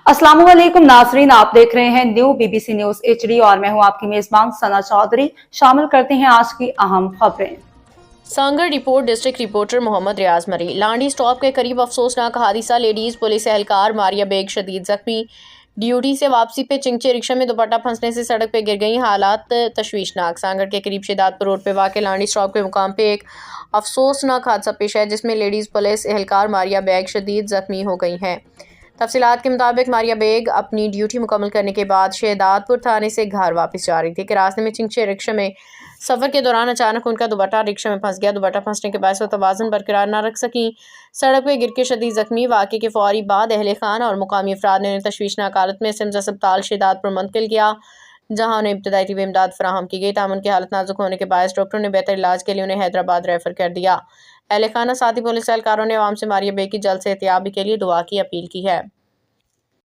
अस्सलाम वालेकुम नाजरीन, आप देख रहे हैं न्यू बीबीसी न्यूज एचडी और मैं हूं आपकी मेजबान सना चौधरी। शामिल करते हैं आज की अहम खबरें। Sanghar report district reporter Mohammad Riaz Murree. Landi stop के करीब अफसोसनाक हादसा, लेडीज पुलिस एहलकार मारिया बेग शदीद जख्मी। ड्यूटी से वापसी पे चिंचे रिक्शा में दुपट्टा फंसने से सड़क पे गिर गई, हालात तशवीशनाक। सांगड़ के करीब शेदातपुर रोड पे वाक़ लांडी स्टॉप के मुकाम पे एक अफसोसनाक हादसा पेश है, जिसमें लेडीज पुलिस एहलकार मारिया बेग शदीद जख्मी हो गई हैं। तफसीलात के मुताबिक मारिया बेग अपनी ड्यूटी मुकम्मल करने के बाद शेदातपुर थाने से घर वापस जा रही थी कि रास्ते में चिंचे रिक्शा में सफ़र के दौरान अचानक उनका दुपट्टा रिक्शा में फंस गया। दुपट्टा फंसने के बायस वो तवाज़ुन बरकरार न रख सकी, सड़क पर गिर के शदीद जख्मी। वाक़े के फौरी बाद अहले खान और मुकामी अफराद ने तशवीशनाक हालत में सिम्स अस्पताल शेदातपुर मुंतकिल किया, जहाँ उन्हें इब्तदाई तिब्बी इमदाद फराहम की गई। ताम उनकी हालत नाजुक होने के बायस डॉक्टरों ने बेहतर इलाज के लिए उन्हें हैदराबाद रेफर कर दिया। अहले खाना साथी पुलिस एहलकारों ने आवाम से मारिया बेग की जल्द से एहतियात के लिए दुआ की अपील की है।